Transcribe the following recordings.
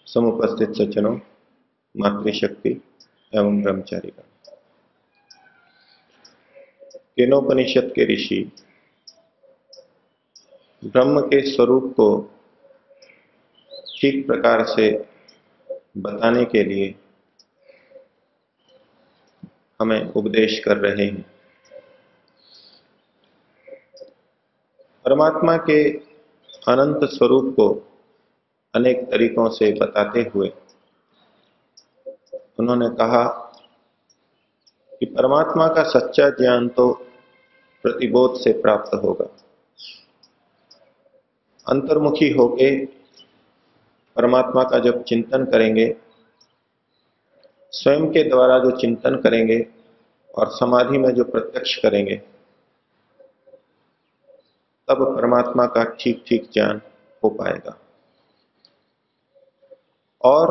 समुपस्थित सज्जनों, मातृशक्ति एवं ब्रह्मचारी का केनोपनिषद के ऋषि ब्रह्म के स्वरूप को ठीक प्रकार से बताने के लिए हमें उपदेश कर रहे हैं। परमात्मा के अनंत स्वरूप को अनेक तरीकों से बताते हुए उन्होंने कहा कि परमात्मा का सच्चा ज्ञान तो प्रतिबोध से प्राप्त होगा। अंतर्मुखी होके परमात्मा का जब चिंतन करेंगे, स्वयं के द्वारा जो चिंतन करेंगे और समाधि में जो प्रत्यक्ष करेंगे, तब परमात्मा का ठीक ठीक ज्ञान हो पाएगा। और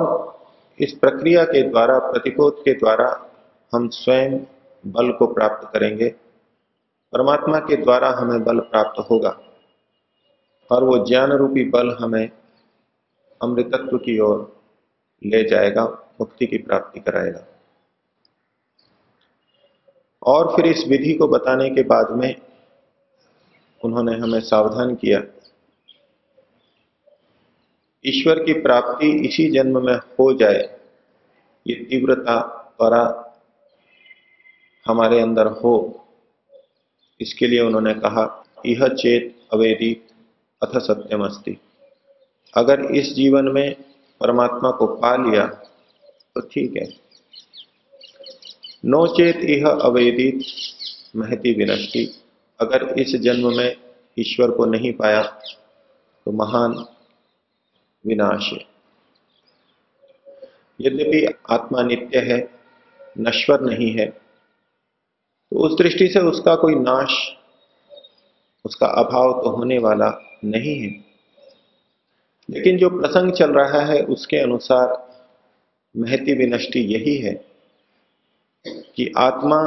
इस प्रक्रिया के द्वारा, प्रतिबोध के द्वारा हम स्वयं बल को प्राप्त करेंगे। परमात्मा के द्वारा हमें बल प्राप्त होगा और वो ज्ञान रूपी बल हमें अमृतत्व की ओर ले जाएगा, मुक्ति की प्राप्ति कराएगा। और फिर इस विधि को बताने के बाद में उन्होंने हमें सावधान किया, ईश्वर की प्राप्ति इसी जन्म में हो जाए, ये तीव्रता त्वरा हमारे अंदर हो। इसके लिए उन्होंने कहा, इह चेत अवेदी अथ सत्यम अस्ति। अगर इस जीवन में परमात्मा को पा लिया तो ठीक है, नो चेत इह अवेदित महति विनष्टि। अगर इस जन्म में ईश्वर को नहीं पाया तो महान विनाश है। यद्यपि आत्मा नित्य है, नश्वर नहीं है, तो उस दृष्टि से उसका कोई नाश, उसका अभाव तो होने वाला नहीं है। लेकिन जो प्रसंग चल रहा है उसके अनुसार महति विनष्टि यही है कि आत्मा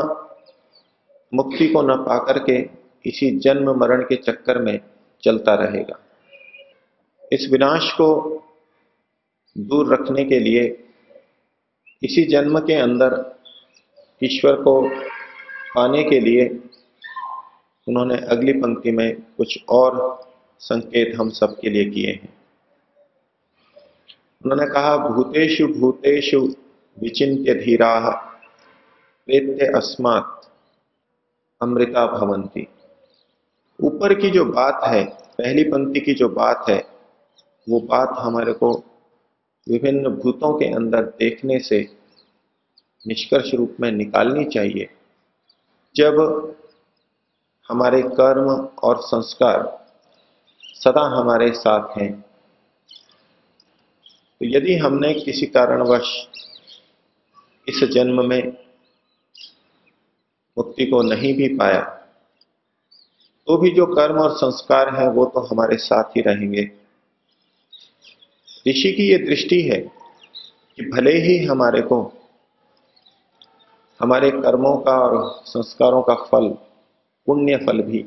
मुक्ति को न पाकर के इसी जन्म मरण के चक्कर में चलता रहेगा। इस विनाश को दूर रखने के लिए इसी जन्म के अंदर ईश्वर को पाने के लिए उन्होंने अगली पंक्ति में कुछ और संकेत हम सबके लिए किए हैं। उन्होंने कहा, भूतेषु भूतेषु विचिन्त्य धीराः वेत्य अस्मात् अमृता भवन्ति। ऊपर की जो बात है, पहली पंक्ति की जो बात है, वो बात हमारे को विभिन्न भूतों के अंदर देखने से निष्कर्ष रूप में निकालनी चाहिए। जब हमारे कर्म और संस्कार सदा हमारे साथ हैं, तो यदि हमने किसी कारणवश इस जन्म में मुक्ति को नहीं भी पाया, तो भी जो कर्म और संस्कार है वो तो हमारे साथ ही रहेंगे। ऋषि की ये दृष्टि है कि भले ही हमारे को हमारे कर्मों का और संस्कारों का फल, पुण्य फल भी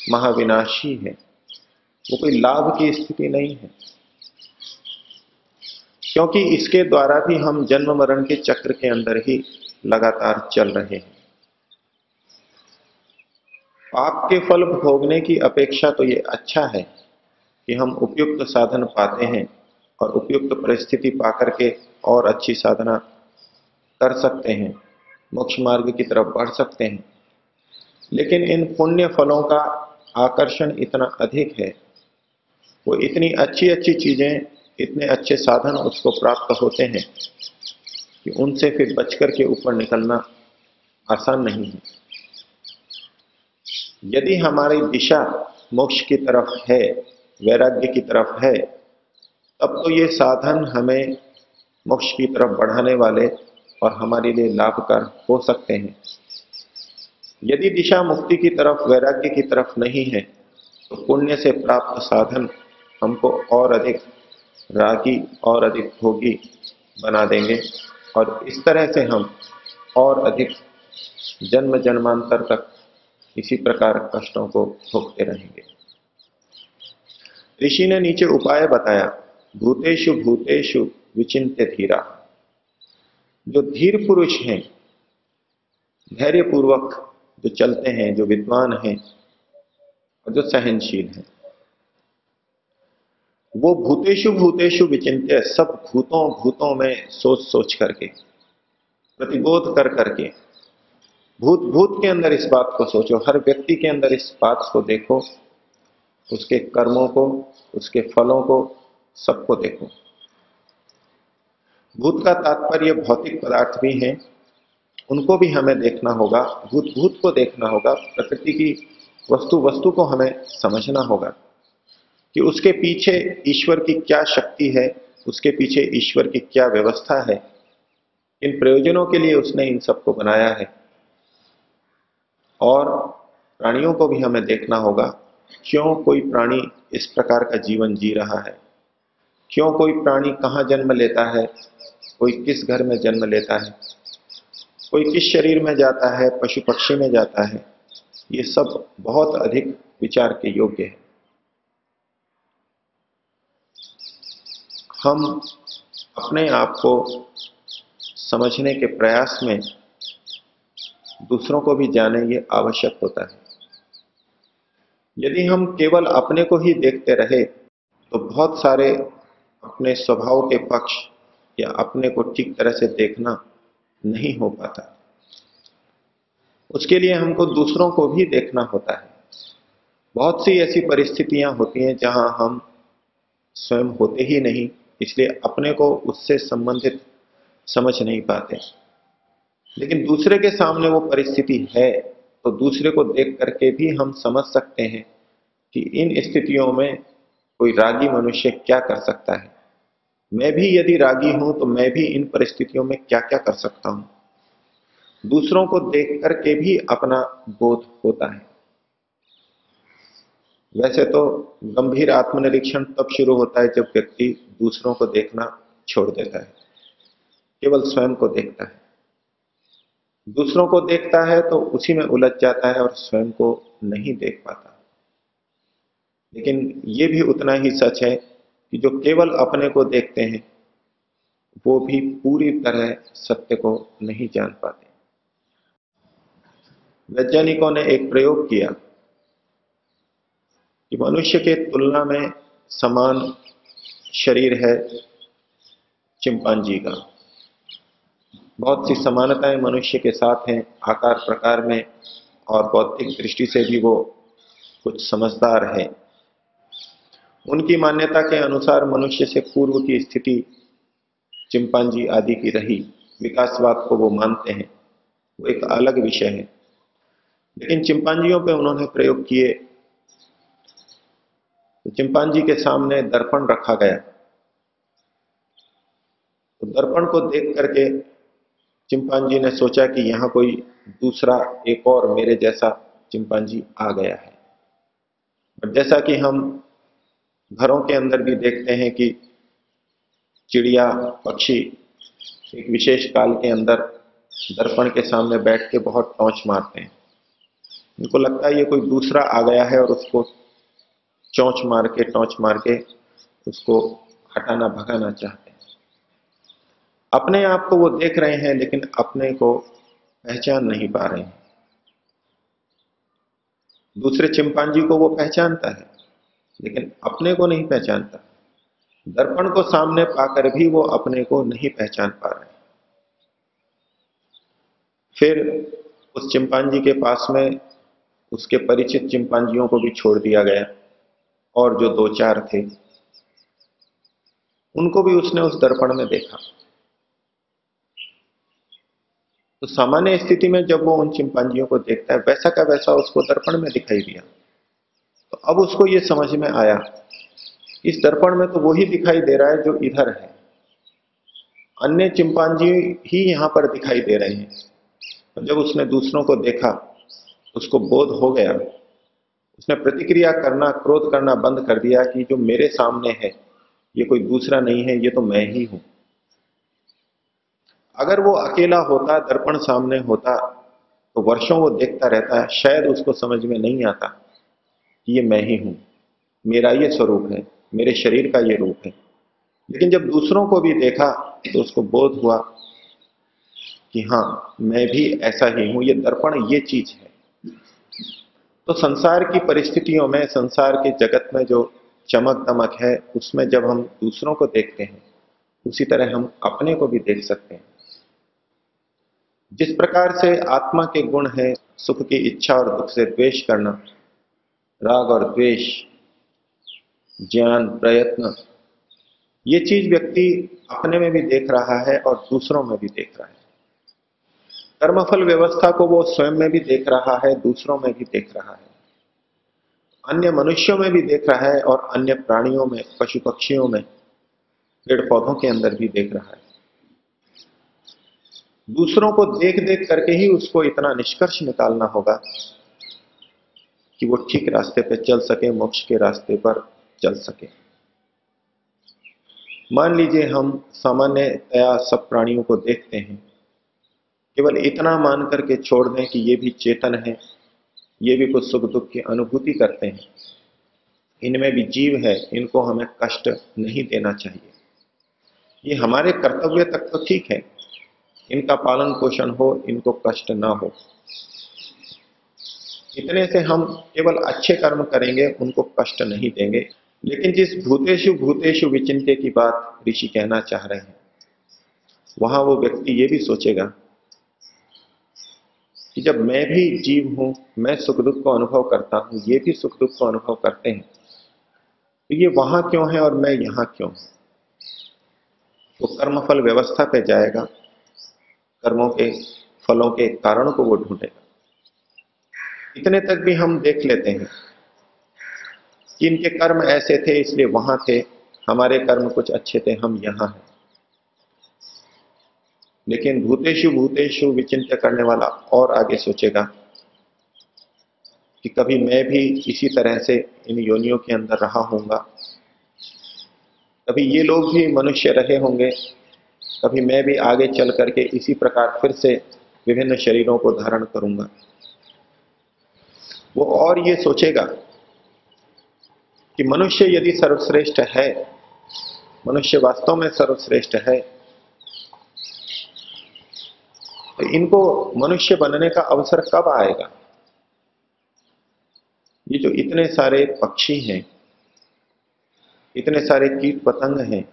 महाविनाशी है, वो कोई लाभ की स्थिति नहीं है, क्योंकि इसके द्वारा भी हम जन्म मरण के चक्र के अंदर ही लगातार चल रहे हैं। पाप के फल भोगने की अपेक्षा तो ये अच्छा है कि हम उपयुक्त साधन पाते हैं और उपयुक्त परिस्थिति पाकर के और अच्छी साधना कर सकते हैं, मोक्ष मार्ग की तरफ बढ़ सकते हैं। लेकिन इन पुण्य फलों का आकर्षण इतना अधिक है, वो इतनी अच्छी अच्छी चीजें, इतने अच्छे साधन उसको प्राप्त होते हैं कि उनसे फिर बचकर के ऊपर निकलना आसान नहीं है। यदि हमारी दिशा मोक्ष की तरफ है, वैराग्य की तरफ है, तब तो ये साधन हमें मोक्ष की तरफ बढ़ाने वाले और हमारे लिए लाभकर हो सकते हैं। यदि दिशा मुक्ति की तरफ, वैराग्य की तरफ नहीं है, तो पुण्य से प्राप्त साधन हमको और अधिक रागी और अधिक भोगी बना देंगे और इस तरह से हम और अधिक जन्म जन्मांतर तक इसी प्रकार कष्टों को भोगते रहेंगे। ऋषि ने नीचे उपाय बताया, भूतेषु भूतेषु विचिन्त्य धीरा। जो धीर पुरुष हैं, धैर्य पूर्वक जो चलते हैं, जो विद्वान हैं और जो सहनशील हैं, वो भूतेषु भूतेषु विचिन्त्य, सब भूतों भूतों में सोच सोच करके, प्रतिबोध कर करके, भूत भूत के अंदर इस बात को सोचो, हर व्यक्ति के अंदर इस बात को देखो, उसके कर्मों को, उसके फलों को, सबको देखो। भूत का तात्पर्य भौतिक पदार्थ भी हैं, उनको भी हमें देखना होगा, भूत भूत को देखना होगा, प्रकृति की वस्तु वस्तु को हमें समझना होगा कि उसके पीछे ईश्वर की क्या शक्ति है, उसके पीछे ईश्वर की क्या व्यवस्था है, इन प्रयोजनों के लिए उसने इन सबको बनाया है। और प्राणियों को भी हमें देखना होगा, क्यों कोई प्राणी इस प्रकार का जीवन जी रहा है, क्यों कोई प्राणी कहाँ जन्म लेता है, कोई किस घर में जन्म लेता है, कोई किस शरीर में जाता है, पशु पक्षी में जाता है। ये सब बहुत अधिक विचार के योग्य है। हम अपने आप को समझने के प्रयास में दूसरों को भी जाने, ये आवश्यक होता है। यदि हम केवल अपने को ही देखते रहे तो बहुत सारे अपने स्वभाव के पक्ष या अपने को ठीक तरह से देखना नहीं हो पाता। उसके लिए हमको दूसरों को भी देखना होता है। बहुत सी ऐसी परिस्थितियां होती हैं जहां हम स्वयं होते ही नहीं, इसलिए अपने को उससे संबंधित समझ नहीं पाते। लेकिन दूसरे के सामने वो परिस्थिति है तो दूसरे को देख करके भी हम समझ सकते हैं कि इन स्थितियों में कोई रागी मनुष्य क्या कर सकता है। मैं भी यदि रागी हूं तो मैं भी इन परिस्थितियों में क्या क्या कर सकता हूं। दूसरों को देख करके भी अपना बोध होता है। वैसे तो गंभीर आत्मनिरीक्षण तब शुरू होता है जब व्यक्ति दूसरों को देखना छोड़ देता है, केवल स्वयं को देखता है। दूसरों को देखता है तो उसी में उलझ जाता है और स्वयं को नहीं देख पाता। लेकिन ये भी उतना ही सच है कि जो केवल अपने को देखते हैं वो भी पूरी तरह सत्य को नहीं जान पाते। वैज्ञानिकों ने एक प्रयोग किया कि मनुष्य के तुलना में समान शरीर है चिंपांजी का। बहुत सी समानताएं मनुष्य के साथ हैं, आकार प्रकार में और बौद्धिक दृष्टि से भी वो कुछ समझदार है। उनकी मान्यता के अनुसार मनुष्य से पूर्व की स्थिति चिंपांजी आदि की रही। विकासवाद को वो मानते हैं, वो एक अलग विषय है। लेकिन चिंपांजियों पे उन्होंने प्रयोग किए तो चिंपांजी के सामने दर्पण रखा गया, तो दर्पण को देख करके चिंपांजी ने सोचा कि यहां कोई दूसरा एक और मेरे जैसा चिंपांजी आ गया है। और जैसा कि हम घरों के अंदर भी देखते हैं कि चिड़िया पक्षी एक विशेष काल के अंदर दर्पण के सामने बैठ के बहुत टौंच मारते हैं, उनको लगता है ये कोई दूसरा आ गया है और उसको टोंच मार के उसको हटाना भगाना चाहते हैं। अपने आप को वो देख रहे हैं लेकिन अपने को पहचान नहीं पा रहे हैं। दूसरे चिंपांजी को वो पहचानता है लेकिन अपने को नहीं पहचानता। दर्पण को सामने पाकर भी वो अपने को नहीं पहचान पा रहे। फिर उस चिंपांजी के पास में उसके परिचित चिंपांजियों को भी छोड़ दिया गया और जो दो चार थे उनको भी उसने उस दर्पण में देखा। तो सामान्य स्थिति में जब वो उन चिंपांजियों को देखता है वैसा का वैसा उसको दर्पण में दिखाई दिया। तो अब उसको ये समझ में आया इस दर्पण में तो वही दिखाई दे रहा है जो इधर है, अन्य चिंपांजी ही यहां पर दिखाई दे रहे हैं। तो जब उसने दूसरों को देखा उसको बोध हो गया, उसने प्रतिक्रिया करना क्रोध करना बंद कर दिया कि जो मेरे सामने है ये कोई दूसरा नहीं है, ये तो मैं ही हूं। अगर वो अकेला होता, दर्पण सामने होता तो वर्षों वो देखता रहता, शायद उसको समझ में नहीं आता कि ये मैं ही हूं, मेरा ये स्वरूप है, मेरे शरीर का ये रूप है। लेकिन जब दूसरों को भी देखा तो उसको बोध हुआ कि हां मैं भी ऐसा ही हूं, ये दर्पण ये चीज है। तो संसार की परिस्थितियों में, संसार के जगत में जो चमक दमक है उसमें जब हम दूसरों को देखते हैं उसी तरह हम अपने को भी देख सकते हैं। जिस प्रकार से आत्मा के गुण है सुख की इच्छा और दुख से द्वेष करना, राग और द्वेष, ज्ञान, प्रयत्न, ये चीज व्यक्ति अपने में भी देख रहा है और दूसरों में भी देख रहा है। कर्मफल व्यवस्था को वो स्वयं में भी देख रहा है, दूसरों में भी देख रहा है, अन्य मनुष्यों में भी देख रहा है और अन्य प्राणियों में, पशु पक्षियों में, पेड़ पौधों के अंदर भी देख रहा है। दूसरों को देख देख करके ही उसको इतना निष्कर्ष निकालना होगा कि वो ठीक रास्ते पर चल सके, मोक्ष के रास्ते पर चल सके। मान लीजिए हम सामान्यतया सब प्राणियों को देखते हैं, केवल इतना मान करके छोड़ दें कि ये भी चेतन है, ये भी कुछ सुख दुख की अनुभूति करते हैं, इनमें भी जीव है, इनको हमें कष्ट नहीं देना चाहिए, ये हमारे कर्तव्य तक तो ठीक है, इनका पालन पोषण हो, इनको कष्ट ना हो, इतने से हम केवल अच्छे कर्म करेंगे, उनको कष्ट नहीं देंगे। लेकिन जिस भूतेषु भूतेषु विचिंत्य की बात ऋषि कहना चाह रहे हैं, वहां वो व्यक्ति ये भी सोचेगा कि जब मैं भी जीव हूं, मैं सुख दुख को अनुभव करता हूं, ये भी सुख दुख को अनुभव करते हैं, तो ये वहां क्यों है और मैं यहां क्यों हूं? वो कर्मफल व्यवस्था पे जाएगा, कर्मों के फलों के कारण को वो ढूंढेगा। इतने तक भी हम देख लेते हैं कि इनके कर्म ऐसे थे इसलिए वहां थे, हमारे कर्म कुछ अच्छे थे, हम यहां हैं। लेकिन भूतेषु भूतेषु विचिंत्य करने वाला और आगे सोचेगा कि कभी मैं भी इसी तरह से इन योनियों के अंदर रहा होऊंगा, कभी ये लोग भी मनुष्य रहे होंगे, कभी मैं भी आगे चल करके इसी प्रकार फिर से विभिन्न शरीरों को धारण करूंगा। वो और ये सोचेगा कि मनुष्य यदि सर्वश्रेष्ठ है, मनुष्य वास्तव में सर्वश्रेष्ठ है, तो इनको मनुष्य बनने का अवसर कब आएगा? ये जो इतने सारे पक्षी हैं, इतने सारे कीट पतंग हैं,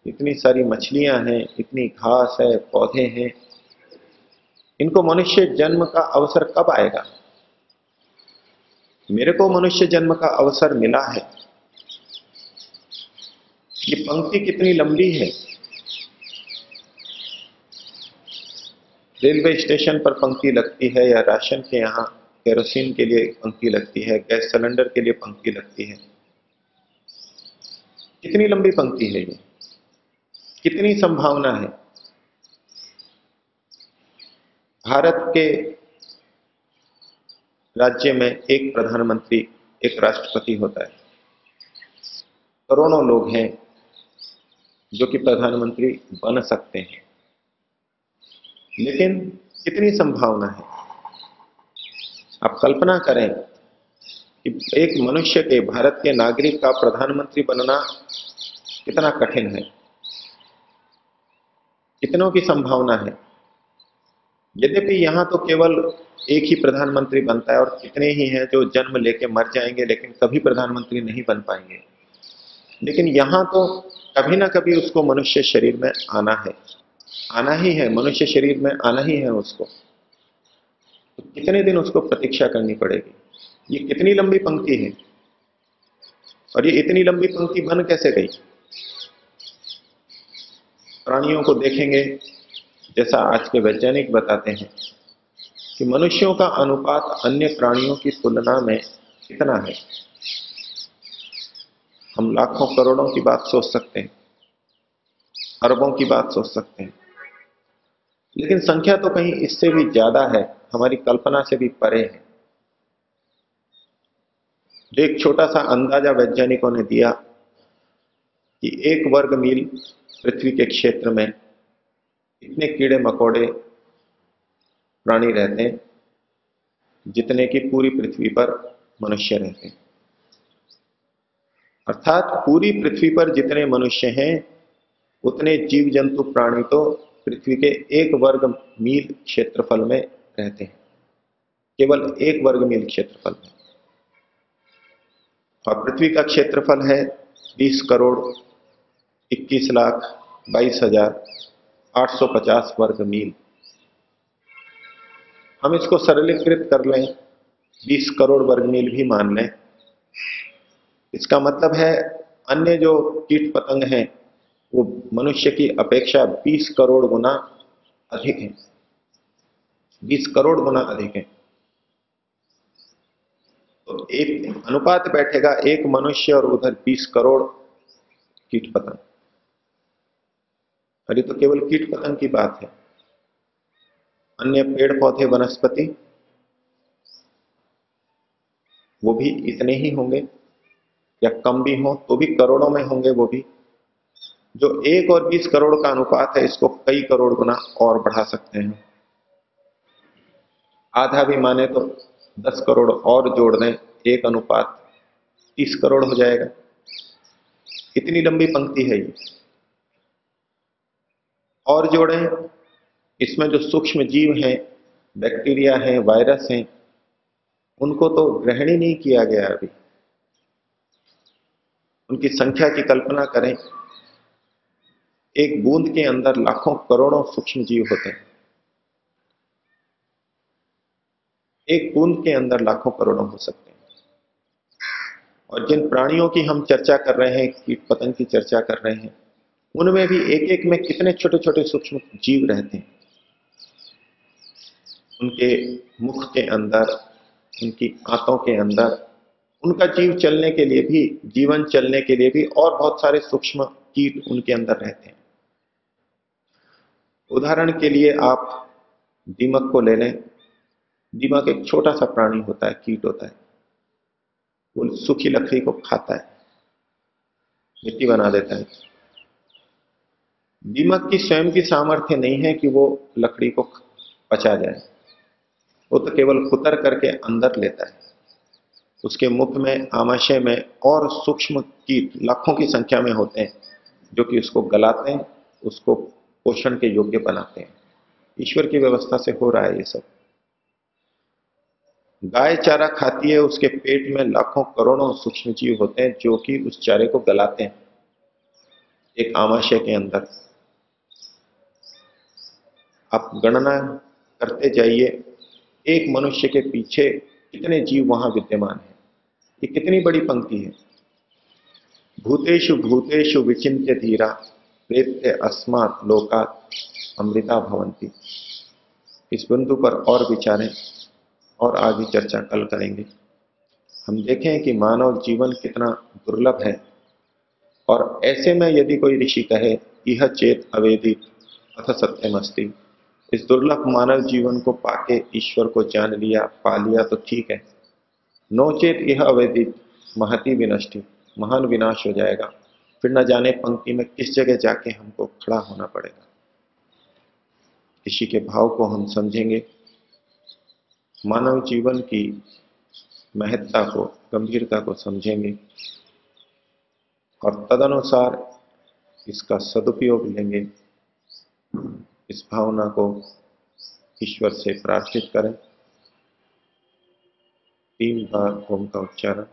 इतनी सारी मछलियां हैं, इतनी घास है, पौधे हैं, इनको मनुष्य जन्म का अवसर कब आएगा? मेरे को मनुष्य जन्म का अवसर मिला है। ये पंक्ति कितनी लंबी है। रेलवे स्टेशन पर पंक्ति लगती है या राशन के यहाँ केरोसिन के लिए पंक्ति लगती है, गैस सिलेंडर के लिए पंक्ति लगती है। कितनी लंबी पंक्ति है ये, कितनी संभावना है। भारत के राज्य में एक प्रधानमंत्री, एक राष्ट्रपति होता है, करोड़ों लोग हैं जो कि प्रधानमंत्री बन सकते हैं, लेकिन कितनी संभावना है। आप कल्पना करें कि एक मनुष्य के, भारत के नागरिक का प्रधानमंत्री बनना कितना कठिन है, कितनों की संभावना है। यद्यपि यहां तो केवल एक ही प्रधानमंत्री बनता है और कितने ही हैं जो जन्म लेके मर जाएंगे लेकिन कभी प्रधानमंत्री नहीं बन पाएंगे। लेकिन यहां तो कभी ना कभी उसको मनुष्य शरीर में आना है, आना ही है, मनुष्य शरीर में आना ही है उसको। तो कितने दिन उसको प्रतीक्षा करनी पड़ेगी। ये कितनी लंबी पंक्ति है, और ये इतनी लंबी पंक्ति बन कैसे गई। प्राणियों को देखेंगे, जैसा आज के वैज्ञानिक बताते हैं कि मनुष्यों का अनुपात अन्य प्राणियों की तुलना में कितना है। हम लाखों करोड़ों की बात सोच सकते हैं, अरबों की बात सोच सकते हैं, लेकिन संख्या तो कहीं इससे भी ज्यादा है, हमारी कल्पना से भी परे है। जो एक छोटा सा अंदाजा वैज्ञानिकों ने दिया कि 1 वर्ग मील पृथ्वी के क्षेत्र में इतने कीड़े मकोड़े प्राणी रहते हैं जितने की पूरी पृथ्वी पर मनुष्य रहते हैं। अर्थात पूरी पृथ्वी पर जितने मनुष्य हैं उतने जीव जंतु प्राणी तो पृथ्वी के 1 वर्ग मील क्षेत्रफल में रहते हैं, केवल 1 वर्ग मील क्षेत्रफल में। और पृथ्वी का क्षेत्रफल है 20,21,22,850 वर्ग मील। हम इसको सरलीकृत कर लें, 20 करोड़ वर्ग मील भी मान लें। इसका मतलब है अन्य जो कीट पतंग हैं वो मनुष्य की अपेक्षा 20 करोड़ गुना अधिक है, 20 करोड़ गुना अधिक है। तो एक अनुपात बैठेगा, एक मनुष्य और उधर 20 करोड़ कीट पतंग। और ये तो केवल कीट पतंग की बात है। अन्य पेड़ पौधे वनस्पति वो भी इतने ही होंगे या कम भी हो तो भी करोड़ों में होंगे। वो भी जो 1 और 20 करोड़ का अनुपात है इसको कई करोड़ गुना और बढ़ा सकते हैं। आधा भी माने तो 10 करोड़ और जोड़ दें, 1 अनुपात 30 करोड़ हो जाएगा। इतनी लंबी पंक्ति है ये। और जोड़ें, इसमें जो सूक्ष्म जीव हैं, बैक्टीरिया हैं, वायरस हैं, उनको तो ग्रहण ही नहीं किया गया अभी। उनकी संख्या की कल्पना करें, एक बूंद के अंदर लाखों करोड़ों सूक्ष्म जीव होते हैं। एक बूंद के अंदर लाखों करोड़ों हो सकते हैं। और जिन प्राणियों की हम चर्चा कर रहे हैं, कीट पतंग की चर्चा कर रहे हैं, उनमें भी एक एक में कितने छोटे छोटे सूक्ष्म जीव रहते हैं। उनके मुख के अंदर, उनकी आंतों के अंदर, उनका जीव चलने के लिए भी, जीवन चलने के लिए भी और बहुत सारे सूक्ष्म कीट उनके अंदर रहते हैं। उदाहरण के लिए आप दीमक को ले लें। दीमक एक छोटा सा प्राणी होता है, कीट होता है। वो सूखी लकड़ी को खाता है, मिट्टी बना देता है। दीमक की स्वयं की सामर्थ्य नहीं है कि वो लकड़ी को पचा जाए, वो तो केवल कुतर करके अंदर लेता है। उसके मुख में, आमाशय में और सूक्ष्म कीट लाखों की संख्या में होते हैं जो कि उसको गलाते हैं, उसको पोषण के योग्य बनाते हैं। ईश्वर की व्यवस्था से हो रहा है ये सब। गाय चारा खाती है, उसके पेट में लाखों करोड़ों सूक्ष्म जीव होते हैं जो कि उस चारे को गलाते हैं एक आमाशय के अंदर। आप गणना करते जाइए, एक मनुष्य के पीछे कितने जीव वहां विद्यमान है। ये कितनी बड़ी पंक्ति है। भूतेषु भूतेषु विचिन्त्य धीरा प्रेत्य अस्मात् लोकात् अमृता भवन्ति। इस बिंदु पर और विचारें और आगे चर्चा कल करेंगे। हम देखें कि मानव जीवन कितना दुर्लभ है। और ऐसे में यदि कोई ऋषि कहे यह चेत अवेदित अथ सत्यमस्ति, इस दुर्लभ मानव जीवन को पाके ईश्वर को जान लिया, पा लिया तो ठीक है। नोचेत यह अवेदित महति विनष्टि, महान विनाश हो जाएगा। फिर न जाने पंक्ति में किस जगह जाके हमको खड़ा होना पड़ेगा। ऋषि के भाव को हम समझेंगे, मानव जीवन की महत्ता को, गंभीरता को समझेंगे और तदनुसार इसका सदुपयोग लेंगे। इस भावना को ईश्वर से प्रार्थित करें। 3 बार ओम का उच्चारण।